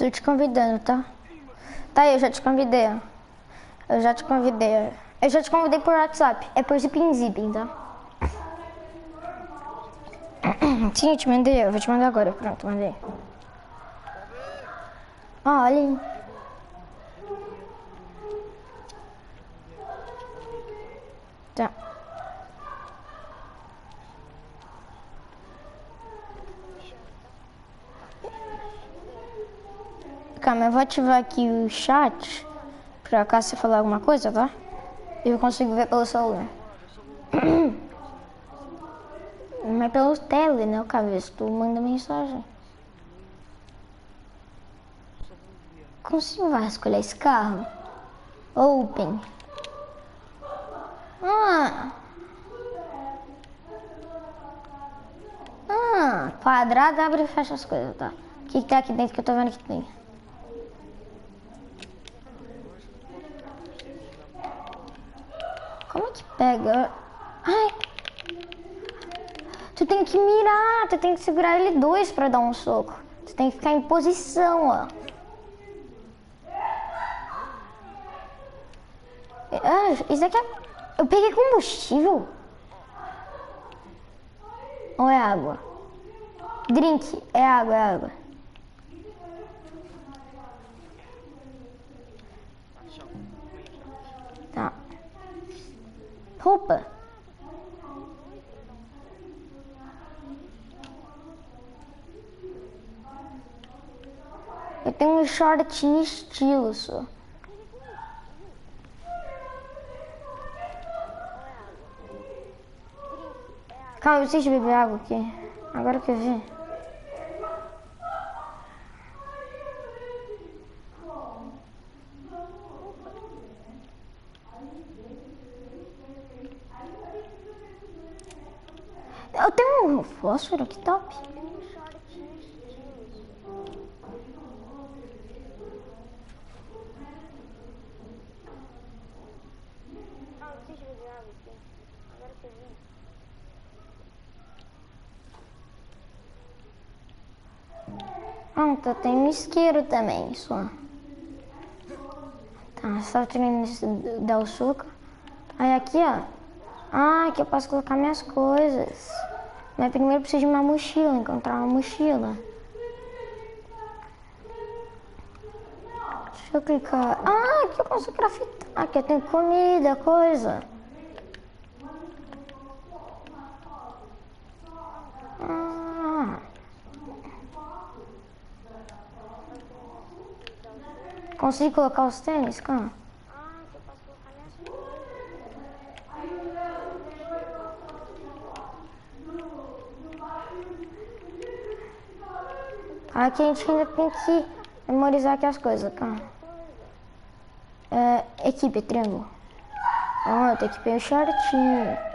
Tô te convidando, tá? Tá, eu já te convidei. Eu já te convidei. Eu já te convidei por WhatsApp. É por zip, tá? Sim, eu te mandei. Eu vou te mandar agora. Pronto, mandei. Ó, olha aí. Tá. Calma, eu vou ativar aqui o chat. Pra caso você falar alguma coisa, tá? Eu consigo ver pelo celular. Mas pelo tele, né, cabeça? Tu manda mensagem. Como você vai escolher esse carro? Open. Quadrado abre e fecha as coisas, tá? O que tá aqui dentro que eu tô vendo que tem? Como é que pega? Ai! Tu tem que mirar, tu tem que segurar L2 pra dar um soco. Tu tem que ficar em posição, ó. Isso aqui é... Eu peguei combustível? Ou é água? Drink, é água, é água. Tá. Roupa. Eu tenho um short estilo só. Calma, eu preciso beber água aqui. Agora que eu vi. Eu tenho um fósforo, que top. Pronto, tem um isqueiro também, só. Tá, só tirando esse dar o suco. Aí aqui, ó. Ah, aqui eu posso colocar minhas coisas. Mas primeiro eu preciso de uma mochila, encontrar uma mochila. Deixa eu clicar. Ah, aqui eu posso grafitar. Aqui eu tenho comida, coisa. Consigo colocar os tênis, calma. Aqui a gente ainda tem que memorizar aqui as coisas, calma. Equipe, triângulo. Eu tenho que pegar o shortinho.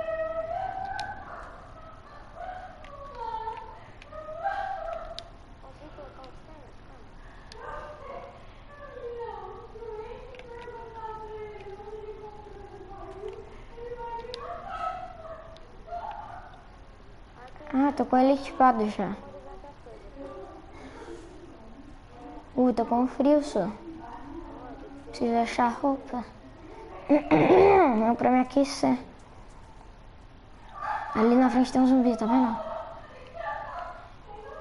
Tô com ele equipado já. Tô com frio só. Preciso achar roupa. Não, pra me aquecer. Ali na frente tem um zumbi, tá vendo?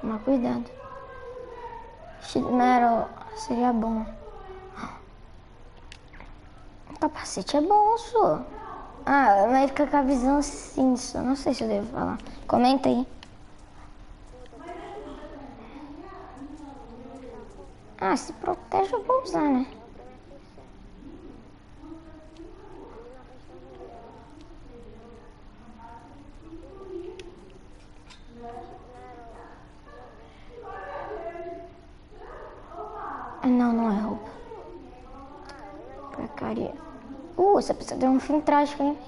Mas cuidado. Dinheiro seria bom. O capacete é bom, só. Mas fica com a visão assim, só. Não sei se eu devo falar. Comenta aí. Se protege eu vou usar, né? Não é roupa. Porcaria. Essa pessoa deu um fim trágico, hein?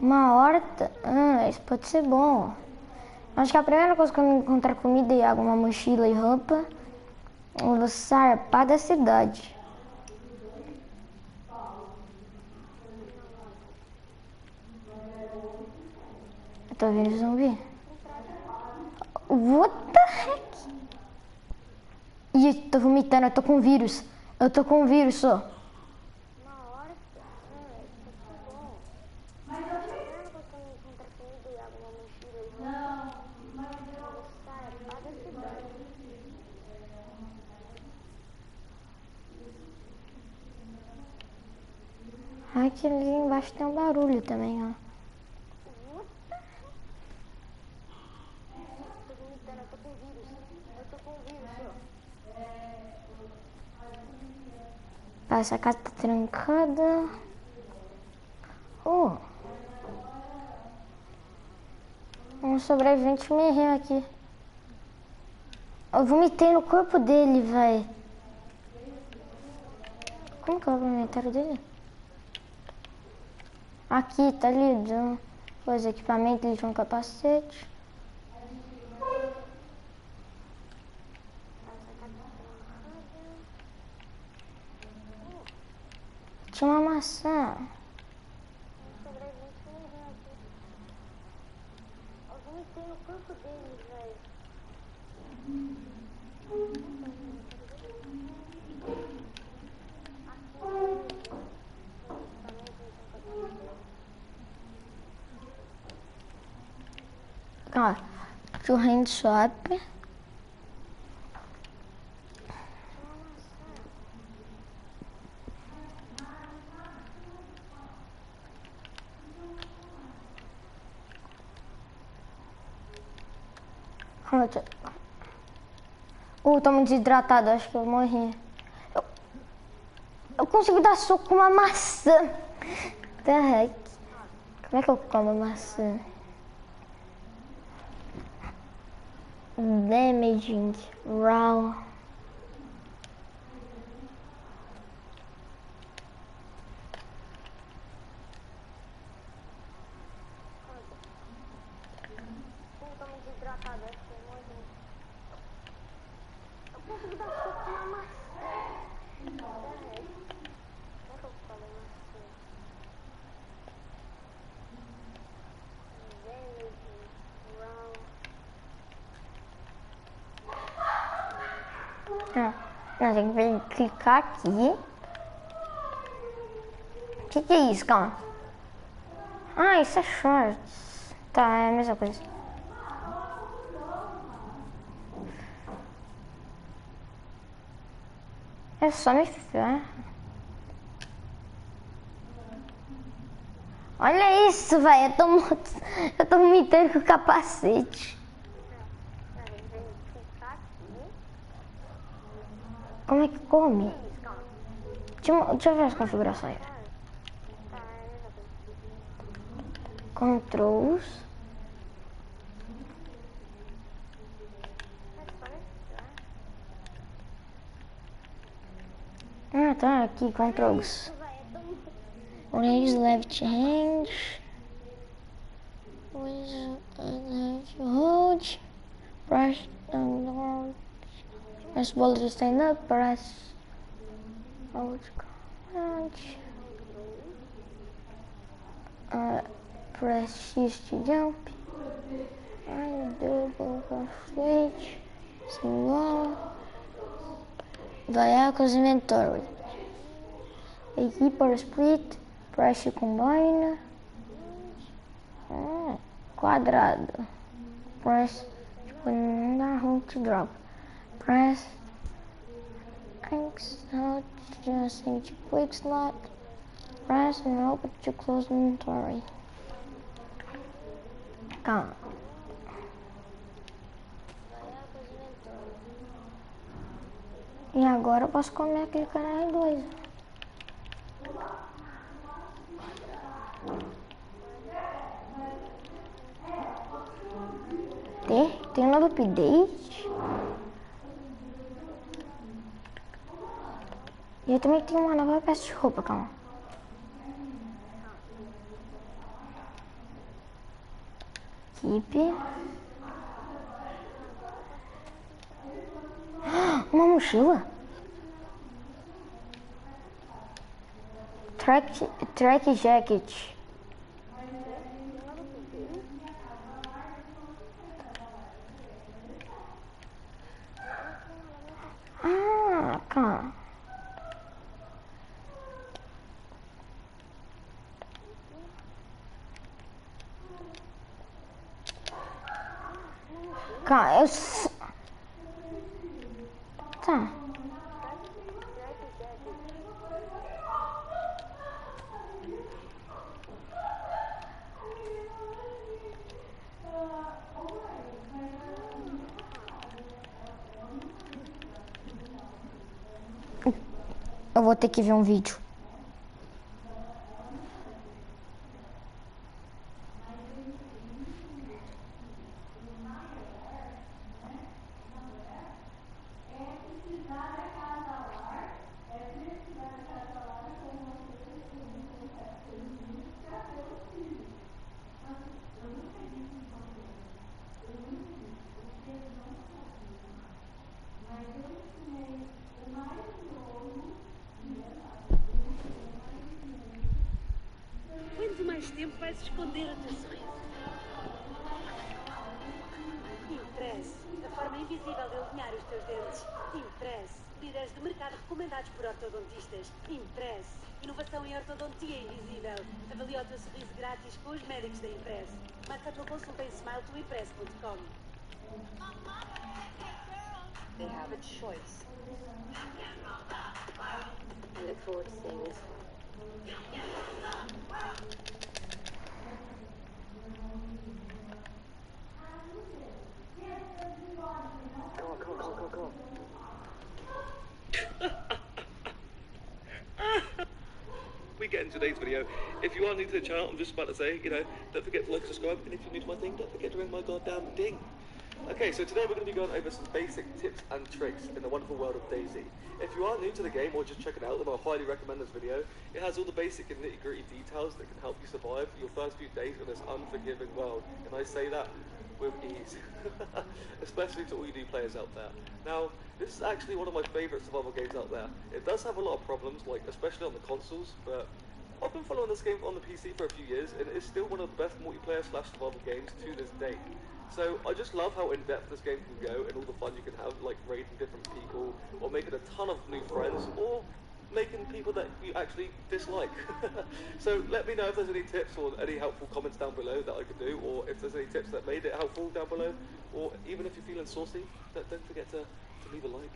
Uma horta? Isso pode ser bom. Acho que a primeira coisa que eu encontrar comida e água, uma mochila e roupa, eu vou zarpar da cidade. Tô vendo zumbi. What the heck? Ih, tô vomitando, eu tô com vírus. Eu tô com vírus, só. Ai, que ali embaixo tem um barulho também, ó. Essa casa tá trancada. Oh. Um sobrevivente morreu aqui. Eu vomitei no corpo dele, véi. Como que é o inventário dele? Aqui, tá ali. Os equipamentos, ele tinha um capacete. Tinha uma maçã. Eu vomitei no corpo dele, velho. Ó, churrinho de shopping. Tô muito desidratado, acho que eu morri. Eu consegui dar soco com uma maçã. The heck? Como é que eu como uma maçã? Damaging. Raw. Tô muito desidratado, acho que eu morri. Eu consegui dar soco com uma maçã. Nós temos que clicar aqui. O que é isso, calma? Ah, isso é shorts. Tá, é a mesma coisa. É só me ferrar. Olha isso, velho. Eu tô vomitando com o capacete. Como é que come? Deixa eu ver as configurações. Controls. Ah, tá aqui, controls. Orange left hand. Left hold. Press down. Press ball to stand up. Press hold. Press X to jump. Double switch. Single. Vehicles inventory. Equipe or split. Press to combine. Quadrado. Press to drop. Press X out just into quick slot. Press and open to close inventory. Calma. E agora eu posso comer aquele cara R2. Tem um novo update. E eu também tenho uma nova peça de roupa, calma. Equipe. Uma mochila. Track jacket. Cara, Tá. Eu vou ter que ver um vídeo. Quanto mais tempo vais esconder o teu sorriso? Impress, a forma invisível de alinhar os teus dentes. Impress, líderes de mercado recomendados por ortodontistas. Impress, inovação em ortodontia invisível. Avalia o teu sorriso grátis com os médicos da Impress. Marca a tua consulta em smile2impress.com. They have a choice. I look forward to seeing this one. Go on. We get in today's video. If you are new to the channel, I'm just about to say, don't forget to like and subscribe, and if you're new to my thing, don't forget to ring my goddamn ding. Okay, so today we're going to be going over some basic tips and tricks in the wonderful world of DayZ. If you are new to the game or just checking out, then I highly recommend this video. It has all the basic and nitty-gritty details that can help you survive your first few days in this unforgiving world. And I say that with ease, especially to all you new players out there. Now, this is actually one of my favourite survival games out there. It does have a lot of problems, like especially on the consoles, but I've been following this game on the PC for a few years, and it's still one of the best multiplayer / survival games to this day. So I just love how in-depth this game can go and all the fun you can have, like raiding different people, or making a ton of new friends, or making people that you actually dislike. So let me know if there's any tips or any helpful comments down below that I could do, or if there's any tips that made it helpful down below, or even if you're feeling saucy, don't forget to leave a like.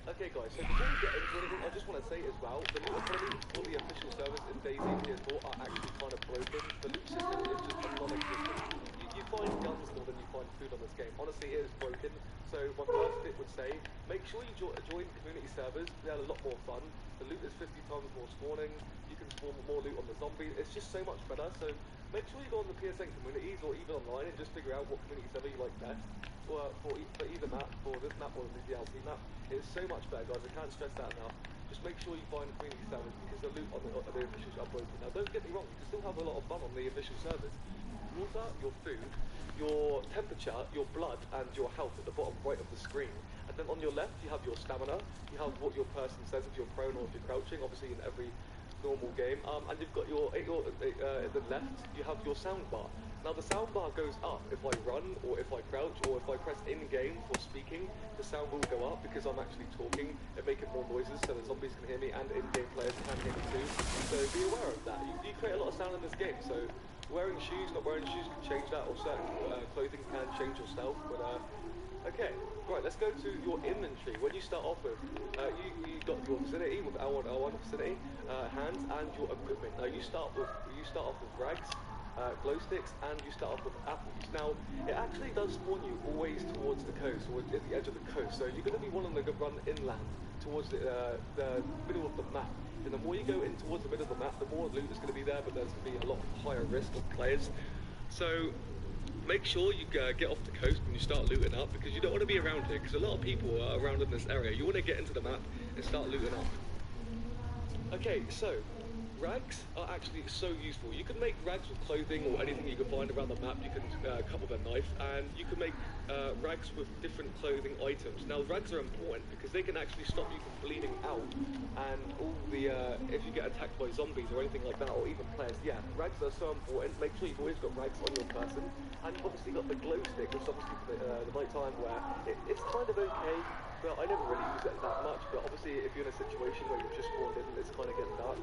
Okay guys, so before we get into anything, I just want to say as well, the loot economy for the official servers in DayZ Tier 4 are actually kind of broken. The loot system is just non-existent. You find guns more than you find food on this game. Honestly, it is broken. So my first tip would say, make sure you join community servers. They're a lot more fun. The loot is 50 times more spawning. You can spawn more loot on the zombies. It's just so much better. So make sure you go on the PSN communities or even online and just figure out what community server you like best. For either map, for this map or the DLC map. It's so much better, guys. I can't stress that enough. Just make sure you find community servers because the loot on the officials are broken. Now, don't get me wrong. You can still have a lot of fun on the official servers. Water, your food, your temperature, your blood, and your health at the bottom right of the screen. And then on your left, you have your stamina. You have what your person says if you're prone or if you're crouching. Obviously, in every normal game. And you've got at the left, you have your sound bar. Now the sound bar goes up if I run, or if I crouch, or if I press in-game for speaking, the sound will go up because I'm actually talking and making more noises so the zombies can hear me and in-game players can hear me too. So be aware of that. You create a lot of sound in this game, so wearing shoes, not wearing shoes can change that, or certain clothing can change your stealth, but okay, right, let's go to your inventory. When you start off with, you got your vicinity with L1, vicinity, hands, and your equipment. Now you start off with rags, glow sticks, and you start off with apples. Now, it actually does spawn you always towards the coast, or at the edge of the coast, so you're going to be wanting to run inland towards the middle of the map. And the more you go in towards the middle of the map, the more loot is going to be there, but there's going to be a lot higher risk of players. So make sure you get off the coast when you start looting up, because you don't want to be around here, because a lot of people are around in this area. You want to get into the map and start looting up. Okay, so rags are actually so useful. You can make rags with clothing or anything you can find around the map. You can cut with a knife, and you can make rags with different clothing items. Now rags are important because they can actually stop you from bleeding out, and all the if you get attacked by zombies or anything like that, or even players, yeah, rags are so important. Make sure you've always got rags on your person, and you've obviously got the glow stick, which is obviously for the night time, where it's kind of okay. but I never really use it that much. But obviously, if you're in a situation where you've just spawned in and it's kind of getting dark,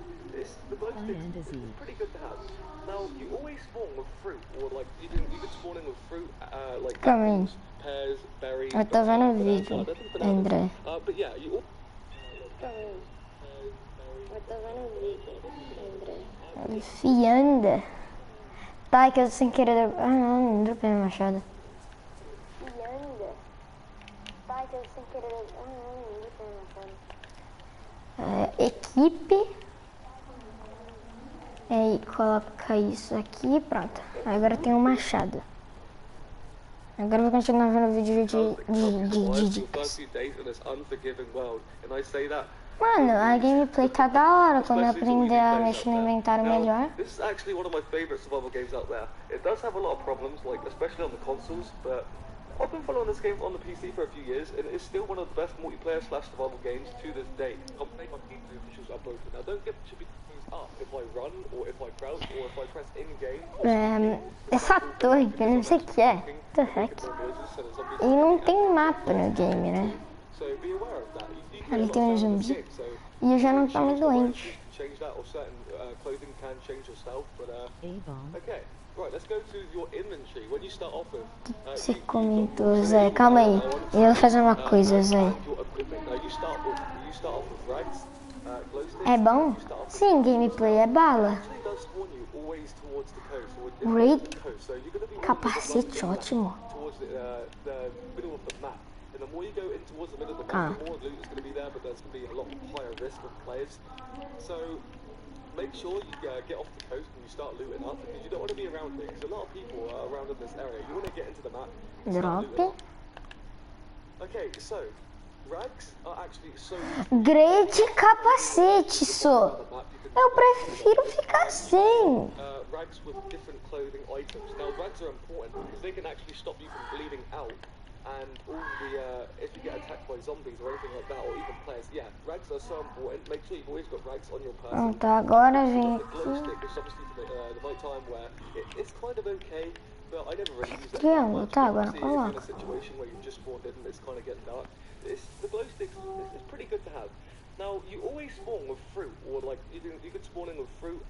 the glow sticks is pretty good to have. Now, you always spawn with fruit, or like you can spawn in with fruit, like apples, pears, berries. Eu tô vendo o vídeo, André. But yeah, you. Eu tô vendo o vídeo, André. Fianda. Tá, que eu sem querer. Ah, não dropei minha machado. Fianda. Tá, que eu sem querer. Ah, não dropei minha machado. Equipe. E aí, coloca isso aqui, pronto. Agora tem um machado. Agora eu vou continuar vendo o vídeo de Mano, a gameplay tá da hora quando eu aprender a mexer no inventário melhor. This is actually one of my favorite survival games out there. It does have a lot of problems, like especially on the consoles, but I've been following this game on the PC for a few years, and it's still one of the best multiplayer / survival games to this day. Complete my game officials are broken. Now don't get to be confused up if I run, or if I crouch, or if I press in game. Essa torre que eu não sei o que é. What the heck? E não tem mapa no game, né? Ali tem um zumbi. E eu já não tô muito doente. Você comentou, Zé. Calma aí. Eu vou fazer uma coisa, Zé. É bom? Sim, gameplay é bala. Raid. Capacete ótimo. Ah. Make sure you get off the coast and you start looting up, because you don't want to be around here, because a lot of people are around in this area. You want to get into the map and start looting up. Okay, so rags are actually so Grade capacete, só. Eu prefiro ficar sem. Rags with different clothing items. Now rags are important because they can actually stop you from bleeding out. And all the, if you get attacked by zombies or anything like that, or even players, yeah, rags are so important. Make sure you've always got rags on your person. Tá, agora vem The glow stick is obviously for the night time where it's kind of okay, but I never really use it. triângulo, tá, agora If you're in a coloca. situation where you've just spawned in and it's kind of getting dark, the glow stick is pretty good to have. Now, you always spawn with fruit, or like you can spawn in with fruit,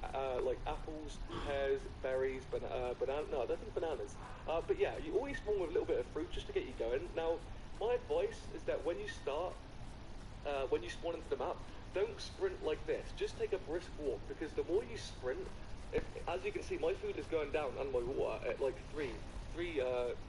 like apples, pears, berries, banana. No, I don't think bananas. But yeah, you always spawn with a little bit of fruit just to get you going. Now, my advice is that when you start, when you spawn into the map, don't sprint like this. Just take a brisk walk, because the more you sprint, as you can see, my food is going down and my water at like three.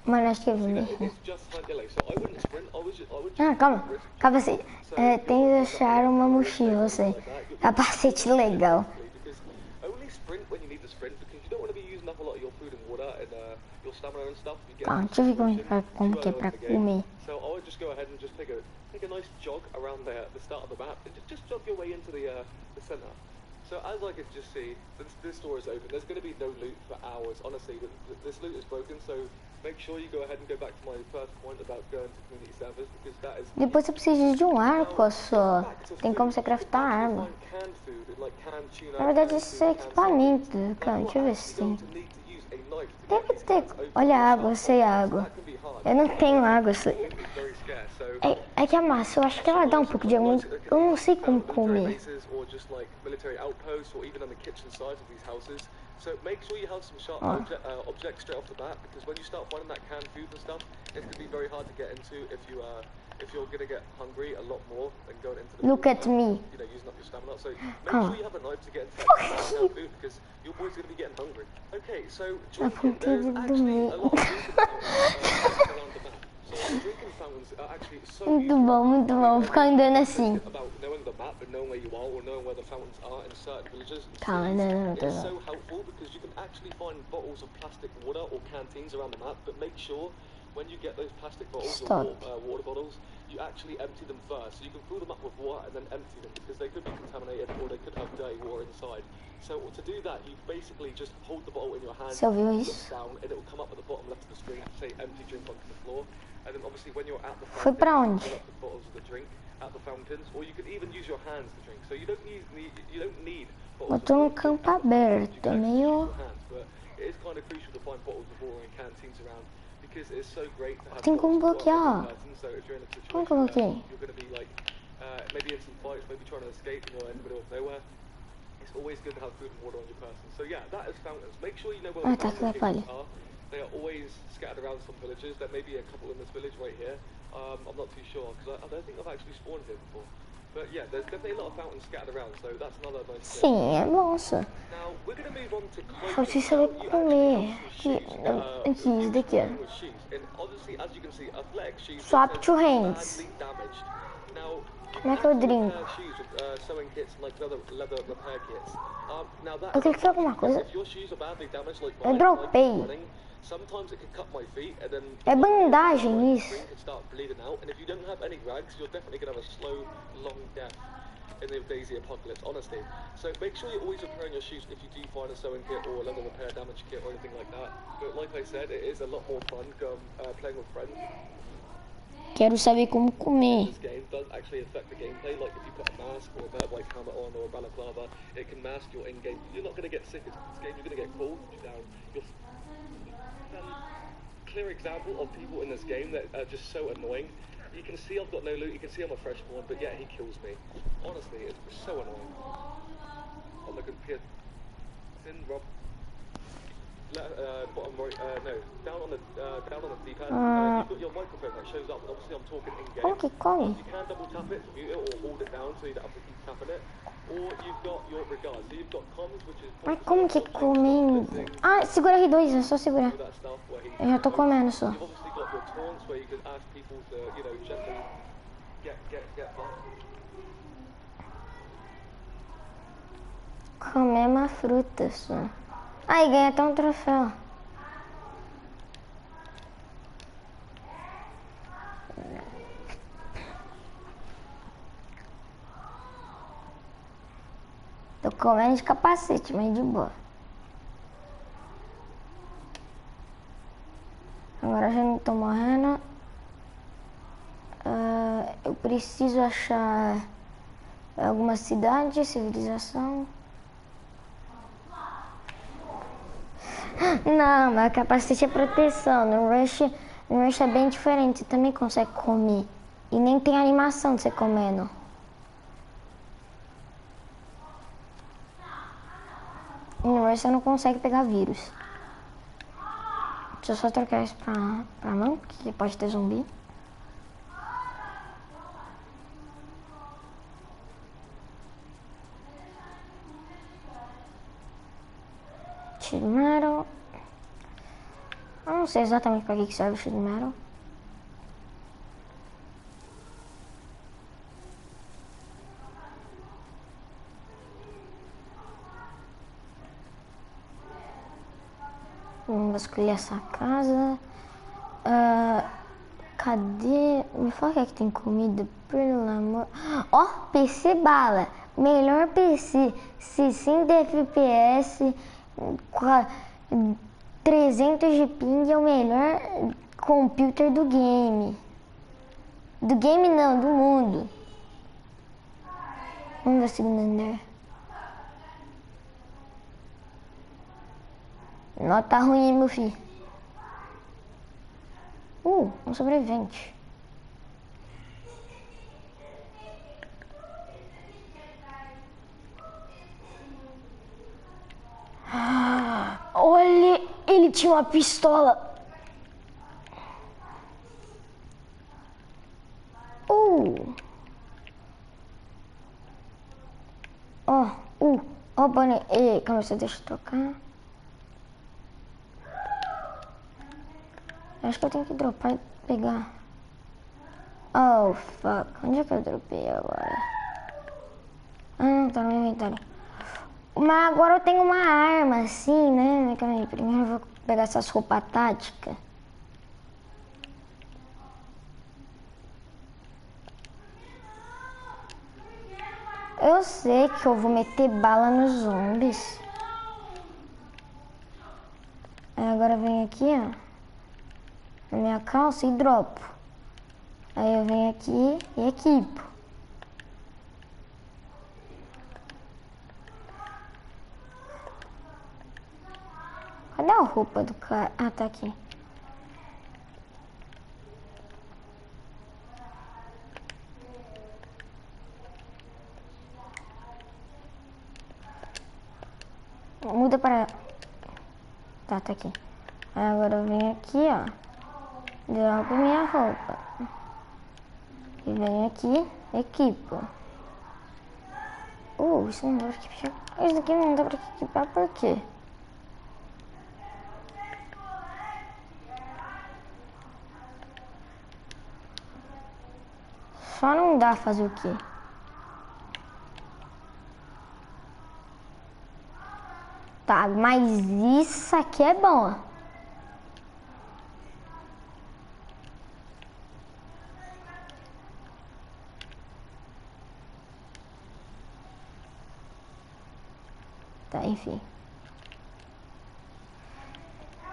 Mano, acho que eu vi. It's just fine delay, so I wouldn't sprint. I would just Calma. Capacete. Tem que deixar uma mochila, você. Capacete legal. Because only sprint when you need to sprint, because you don't want to be using up a lot of your food and water and your stamina and stuff. You get Tá, deixa eu ver como que é pra comer. So I would just go ahead and just take a nice jog around the start of the map and just jog your way into the center. So as I can just see, this door is open. There's going to be no loot for hours. Honestly, this loot is broken. So make sure you go ahead and go back to my first point about going to community servers, because that is. Depois você precisa de um arco só. Tem como você craftar arma. Na verdade, isso é equipamento. Calma, deixa eu ver se tem. Deve ter. Olha a água, eu sei água. Eu não tenho água. É que a massa, eu acho que ela dá um pouco de água. Eu não sei como comer. So make sure you have some sharp objects straight off the bat, because when you start finding that canned food and stuff, it can be very hard to get into if you're gonna get hungry a lot more and going into the Look at me. You know, using up your stamina. So make sure you have a knife to get into that canned food, because your boy's gonna be getting hungry. Okay, so drinking, there's actually a lot of drinking fountains around the map. So drinking fountains are actually so Muito bom. Ficar andando assim. about knowing the map and knowing where you are, or knowing where the fountains are in certain villages. Calma, não. It's so helpful, because you can actually find bottles of plastic water or canteens around the map, but make sure when you get those plastic bottles or water bottles, you actually empty them first. So you can fill them up with water and then empty them, because they could be contaminated or they could have dirty water inside. So to do that, you basically just hold the bottle in your hand, Você ouviu look isso? down, and it will come up at the bottom left of the screen, say empty drink onto the floor. And then obviously when you're at the Foi fountain, pra you onde? fill up the bottles of the drink at the fountains, or you could even use your hands to drink. So you don't need Eu bottles tô of num water. campo aberto, é meio. Hands, but it is kind of crucial to find bottles of water in canteens around, because it's so great to have Tem como dots to bloquear. work on person, so if you're in a situation Como que eu where bloqueei? you're going to be like maybe in some fights, maybe trying to escape and you're in the middle of nowhere, it's always good to have food and water on your person. So yeah, that is fountains. Make sure you know where Ah, the tá, fountain que palha. locations are. They are always scattered around some villages. There may be a couple in this village right here. I'm not too sure because I don't think I've actually spawned here before. But yeah, there's definitely a lot of fountains scattered around, so that's another nice thing. Sim, é bom isso. Now we're going to move on to Só clothing. preciso saber Now, you comer. actually have some Aqui, shoes. não, aqui, isso daqui, ó. With shoes, and obviously, as you can see, athletic shoes Swap tend to to be hands. badly damaged. Now, you Como é can que eu actually drinco? repair shoes with sewing kits and like leather repair kits. Now that Eu is cliquei alguma coisa. if your shoes are badly damaged, like Eu mine, dropei. like running, sometimes it can cut my feet, and then É bandagem my isso. screen could start bleeding out. And if you don't have any rags, you're definitely gonna have a slow, long death in the Daisy apocalypse, honestly. So make sure you're always repairing your shoes if you do find a sewing kit or a leather repair damage kit or anything like that. But like I said, it is a lot more fun playing with friends. Quero saber como comer. This game does actually affect the gameplay. Like if you put a mask or a bit of like helmet on or a balaclava, it can mask your in-game. You're not going to get sick in this game. You're going to get cold down. Clear example of people in this game that are just so annoying. You can see I've got no loot. You can see I'm a fresh spawn, but yeah, he kills me. Honestly, it's so annoying. Oh, look at here. Sin Rob. Bottom right. No, down on the D-pad. You've got your microphone that shows up, and obviously I'm talking in game. Como que come? You can double tap it to mute it, or hold it down so you don't have to keep tapping it. Or you've got your regard. So you've got comms, which is. Mas como que comendo? Ah, segura R2, é só segurar. That stuff where he. Eu já tô comendo só. You've obviously got your taunts where you can ask people to, gently get back. Comer uma fruta só. Aí ganha até um troféu. Tô comendo de capacete, mas de boa. Agora já não tô morrendo. Eu preciso achar alguma cidade, civilização. Não, mas capacete é proteção. No Rush é bem diferente. Você também consegue comer. E nem tem animação de você comendo. No Rush você não consegue pegar vírus. Deixa eu só trocar isso pra mão, porque pode ter zumbi. Sheet metal. Eu não sei exatamente para que serve o sheet metal. Vamos escolher essa casa. Cadê? Me fala que aqui tem comida, pelo amor. Ó, PC bala. Melhor PC. 60 FPS. 300 de ping é o melhor computer do game. Do game não, do mundo. Vamos ver o segundo andar. Nota ruim, meu filho. Um sobrevivente. Olha, ele tinha uma pistola. Ó, Bonnie. Calma, deixa eu trocar. Acho que eu tenho que dropar e pegar. Oh, fuck. Onde é que eu dropei agora? Ah, tá no meu inventário. Mas agora eu tenho uma arma, assim, né? Primeiro eu vou pegar essas roupas táticas. Eu sei que eu vou meter bala nos zombies. Aí agora eu venho aqui, ó. Na minha calça e dropo. Aí eu venho aqui e equipo. Cadê a roupa do cara? Ah, tá aqui. muda para... Tá aqui. Aí agora eu venho aqui, ó. Dropo minha roupa. E venho aqui, equipo. Isso não dá pra equipar. Isso aqui não dá pra equipar por quê? Só não dá fazer o quê? Tá, mas isso aqui é bom. Tá, enfim.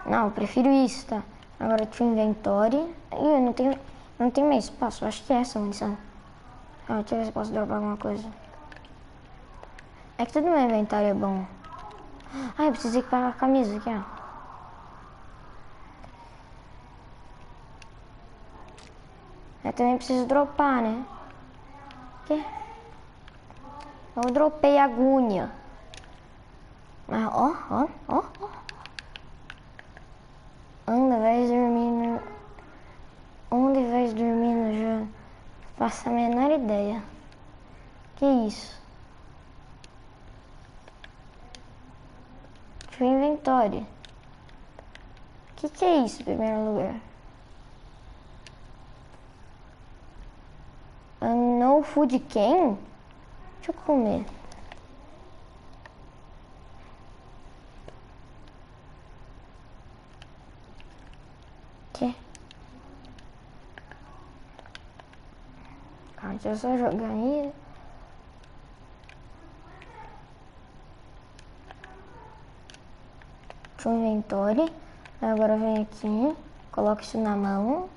Não, eu prefiro isso, tá? Agora tinha inventory. Eu não tenho mais espaço. Acho que é essa a missão. Deixa eu ver se posso dropar alguma coisa. É que tudo no meu inventário é bom. Eu preciso equipar a camisa aqui, ó. Eu também preciso dropar, né? O quê? Eu dropei a agulha. Mas, ó. Anda, vai dormindo. Onde vai dormindo já? Faço a menor ideia. Que isso? Deixa eu inventório. Que é isso em primeiro lugar? No food can? Deixa eu comer. Que? Deixa eu só jogar aí. Deixa eu inventório. Agora eu venho aqui, coloco isso na mão.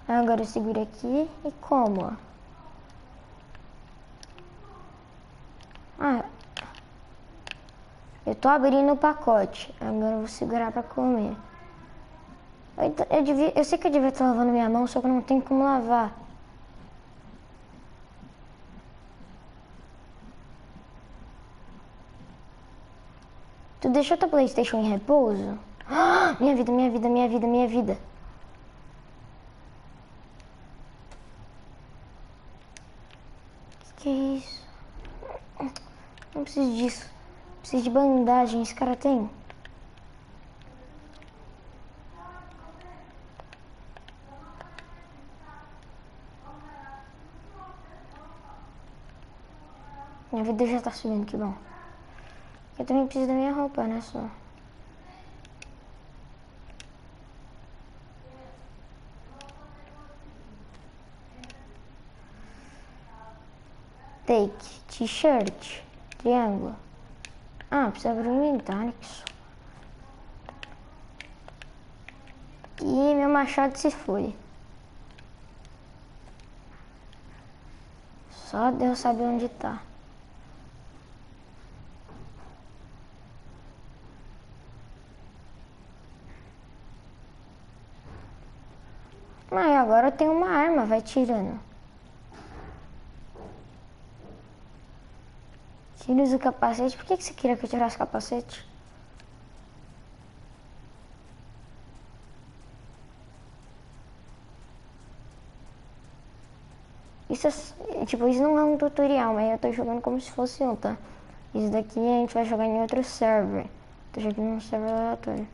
Agora eu seguro aqui e como, ó. Eu tô abrindo o pacote. Agora eu vou segurar pra comer. Eu sei que eu devia estar lavando minha mão, só que eu não tenho como lavar. Tu deixou tua PlayStation em repouso? Minha vida. Que é isso? Não preciso disso. Preciso de bandagem. Esse cara tem? Minha vida já tá subindo, que bom. Eu também preciso da minha roupa, né, só. Take, t-shirt, triângulo. Precisa abrir o inventário, que só. E meu machado se foi. Só Deus sabe onde tá. Mas agora eu tenho uma arma, vai tirando. Tira o capacete. Por que você queria que eu tirasse o capacete? Isso não é um tutorial, mas eu tô jogando como se fosse um, tá? Isso daqui a gente vai jogar em outro server. Tô jogando num server aleatório.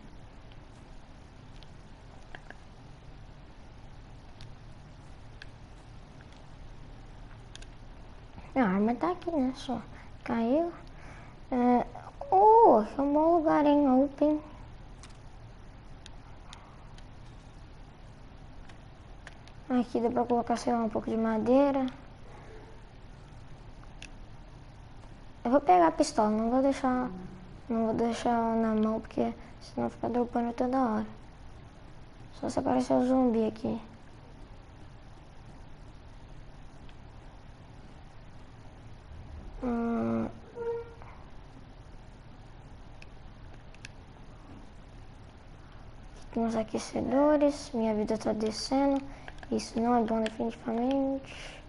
A arma tá aqui, né? Só caiu. É um bom lugar, hein? Open. Aqui dá pra colocar, sei lá, um pouco de madeira. Eu vou pegar a pistola, não vou deixar na mão, porque senão fica dropando toda hora. Só se aparecer o zumbi aqui. Tem uns aquecedores, minha vida tá descendo. Isso não é bom definitivamente.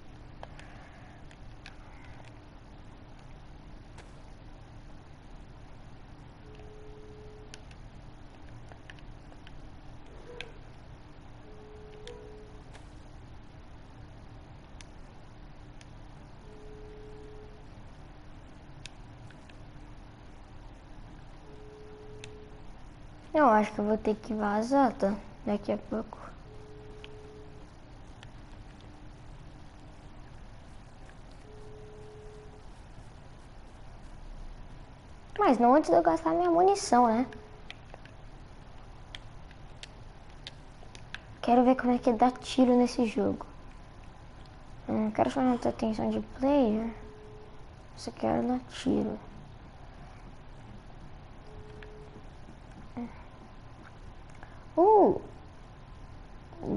Eu acho que eu vou ter que vazar, tá? Daqui a pouco. Mas não antes de eu gastar minha munição, né? Quero ver como é que dá tiro nesse jogo. Quero chamar muita atenção de player. Só quero dar tiro.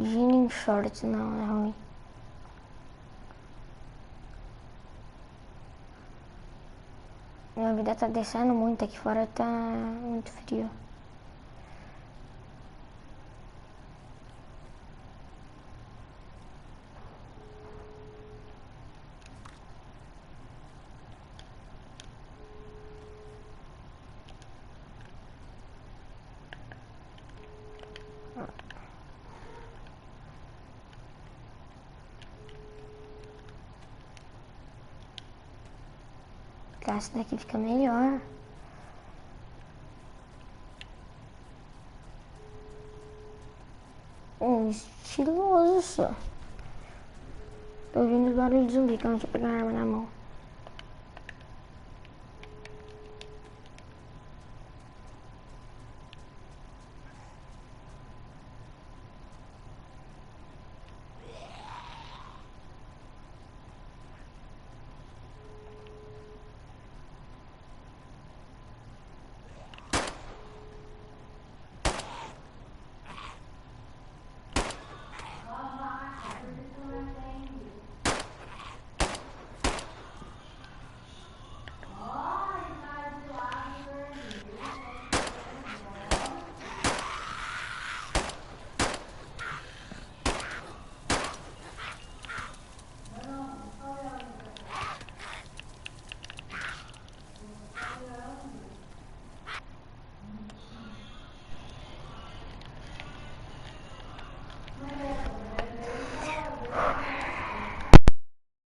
Jean em short não é ruim. Minha vida tá descendo muito, aqui fora tá muito frio. Esse daqui fica melhor. Estiloso só. Tô ouvindo os barulhos de zumbi, calma, deixa eu pegar a arma na mão.